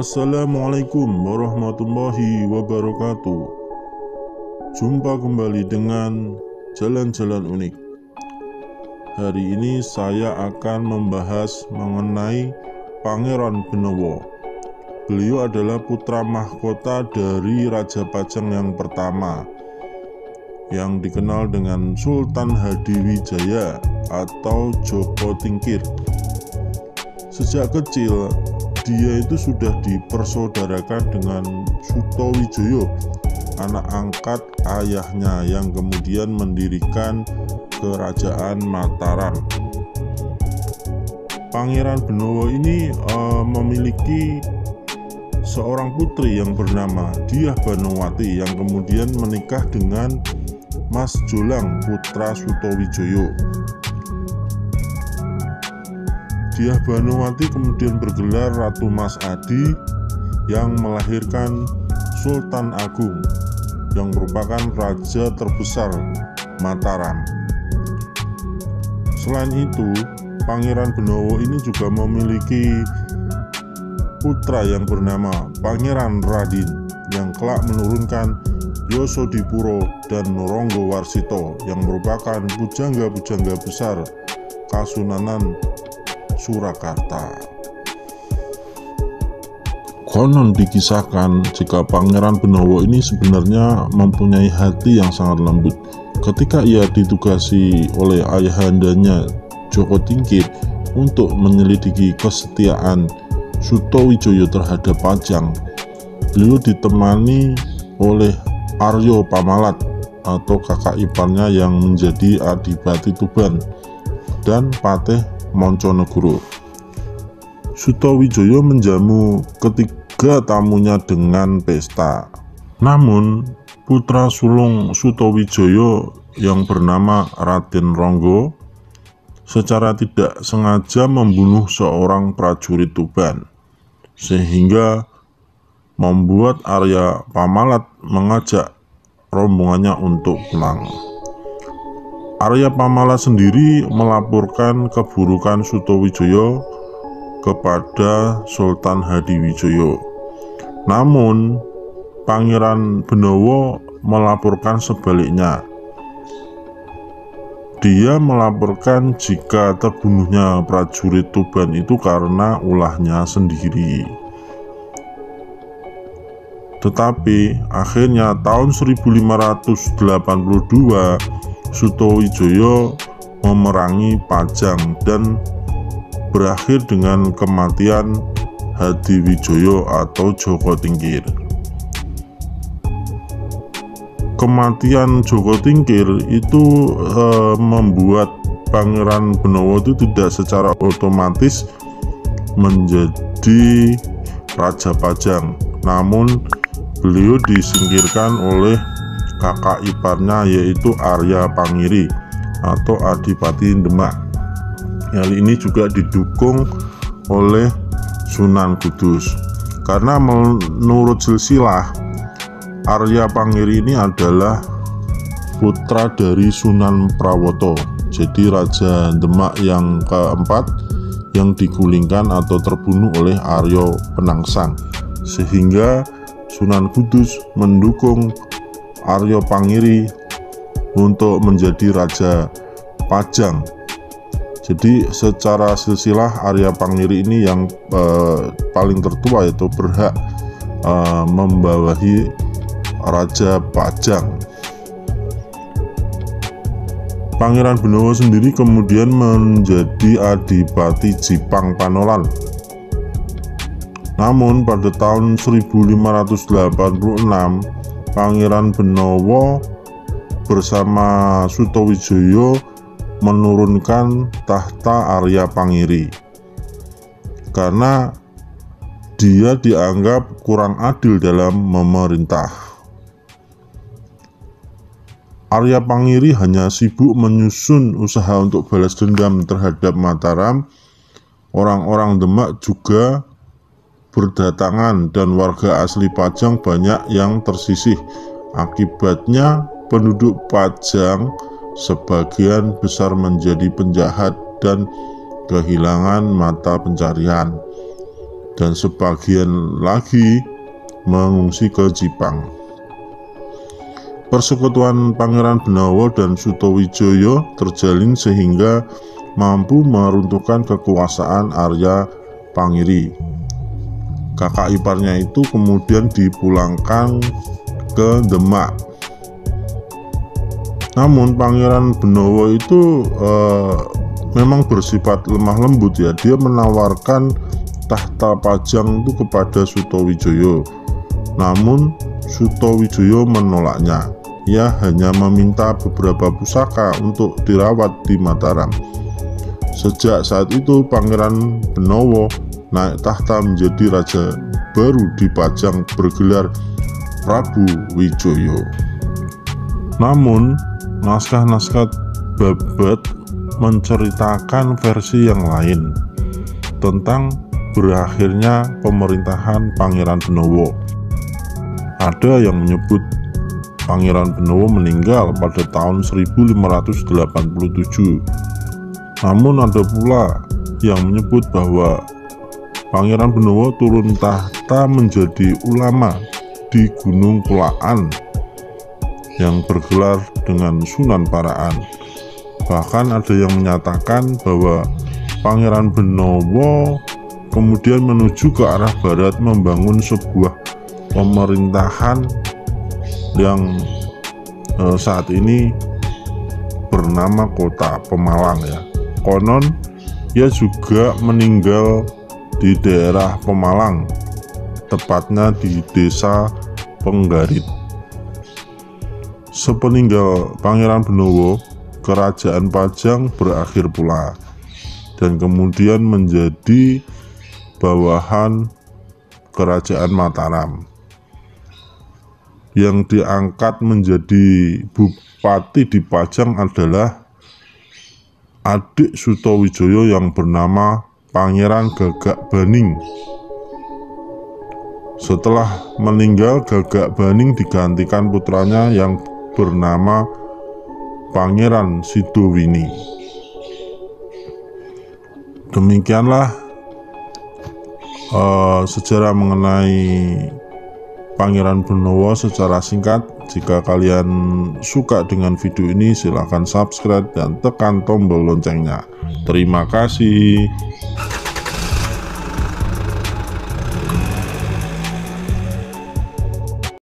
Assalamualaikum warahmatullahi wabarakatuh. Jumpa kembali dengan jalan-jalan unik. Hari ini saya akan membahas mengenai Pangeran Benowo. Beliau adalah putra mahkota dari Raja Pajang yang pertama, yang dikenal dengan Sultan Hadiwijaya atau Joko Tingkir. Sejak kecil dia itu sudah dipersaudarakan dengan Sutowijoyo, anak angkat ayahnya yang kemudian mendirikan Kerajaan Mataram. Pangeran Benowo ini memiliki seorang putri yang bernama Dyah Banowati yang kemudian menikah dengan Mas Jolang, putra Sutowijoyo. Dyah Banowati kemudian bergelar Ratu Mas Adi yang melahirkan Sultan Agung yang merupakan raja terbesar Mataram. Selain itu, Pangeran Benowo ini juga memiliki putra yang bernama Pangeran Radin yang kelak menurunkan Yosodipuro dan Ronggowarsito yang merupakan pujangga-pujangga besar Kasunanan Surakarta. Konon dikisahkan jika Pangeran Benowo ini sebenarnya mempunyai hati yang sangat lembut. Ketika ia ditugasi oleh ayahandanya Joko Tingkir untuk menyelidiki kesetiaan Sutowijoyo terhadap Pajang, beliau ditemani oleh Aryo Pamalat atau kakak iparnya yang menjadi Adipati Tuban dan Patih Monconegoro. Sutowijoyo menjamu ketiga tamunya dengan pesta. Namun putra sulung Sutowijoyo yang bernama Raden Ronggo secara tidak sengaja membunuh seorang prajurit Tuban, sehingga membuat Arya Pamalat mengajak rombongannya untuk pulang. Arya Pamalat sendiri melaporkan keburukan Sutowijoyo kepada Sultan Hadiwijaya. Namun Pangeran Benowo melaporkan sebaliknya. Dia melaporkan jika terbunuhnya prajurit Tuban itu karena ulahnya sendiri. Tetapi akhirnya tahun 1582 Sutowijoyo memerangi Pajang dan berakhir dengan kematian Hadiwijaya atau Joko Tingkir. Kematian Joko Tingkir itu membuat Pangeran Benowo itu tidak secara otomatis menjadi Raja Pajang, namun beliau disingkirkan oleh kakak iparnya yaitu Arya Pangiri atau Adipati Demak. Hal ini juga didukung oleh Sunan Kudus karena menurut silsilah Arya Pangiri ini adalah putra dari Sunan Prawoto, jadi Raja Demak yang keempat yang digulingkan atau terbunuh oleh Aryo Penangsang, sehingga Sunan Kudus mendukung Aryo Pangiri untuk menjadi Raja Pajang. Jadi secara silsilah Arya Pangiri ini yang paling tertua, yaitu berhak membawahi Raja Pajang. Pangeran Benowo sendiri kemudian menjadi Adipati Jipang Panolan. Namun pada tahun 1586 Pangeran Benowo bersama Sutowijoyo menurunkan tahta Arya Pangiri karena dia dianggap kurang adil dalam memerintah. Arya Pangiri hanya sibuk menyusun usaha untuk balas dendam terhadap Mataram. Orang-orang Demak juga berdatangan dan warga asli Pajang banyak yang tersisih. Akibatnya penduduk Pajang sebagian besar menjadi penjahat dan kehilangan mata pencarian. dan sebagian lagi mengungsi ke Jipang. Persekutuan Pangeran Benawa dan Sutowijoyo terjalin sehingga mampu meruntuhkan kekuasaan Arya Pangiri. Kakak iparnya itu kemudian dipulangkan ke Demak. Namun Pangeran Benawa itu memang bersifat lemah lembut ya. Dia menawarkan tahta Pajang itu kepada Sutowijoyo. Namun Sutowijoyo menolaknya. Ia hanya meminta beberapa pusaka untuk dirawat di Mataram. Sejak saat itu Pangeran Benawa naik tahta menjadi raja baru di Pajang bergelar Prabu Wijaya. Namun naskah-naskah Babad menceritakan versi yang lain tentang berakhirnya pemerintahan Pangeran Benawa. Ada yang menyebut Pangeran Benawa meninggal pada tahun 1587. Namun ada pula yang menyebut bahwa Pangeran Benawa turun tahta menjadi ulama di Gunung Kulaan yang bergelar dengan Sunan Paraan. Bahkan ada yang menyatakan bahwa Pangeran Benawa kemudian menuju ke arah barat membangun sebuah pemerintahan yang saat ini bernama Kota Pemalang ya. Konon ia juga meninggal di daerah Pemalang, tepatnya di desa Penggarit. Sepeninggal Pangeran Benawa, kerajaan Pajang berakhir pula dan kemudian menjadi bawahan kerajaan Mataram. Yang diangkat menjadi bupati di Pajang adalah adik Sutowijoyo yang bernama Pangeran Gagak Baning. Setelah meninggal, Gagak Baning digantikan putranya yang bernama Pangeran Sidowini. Demikianlah sejarah mengenai Pangeran Benawa secara singkat. Jika kalian suka dengan video ini, silahkan subscribe dan tekan tombol loncengnya. Terima kasih.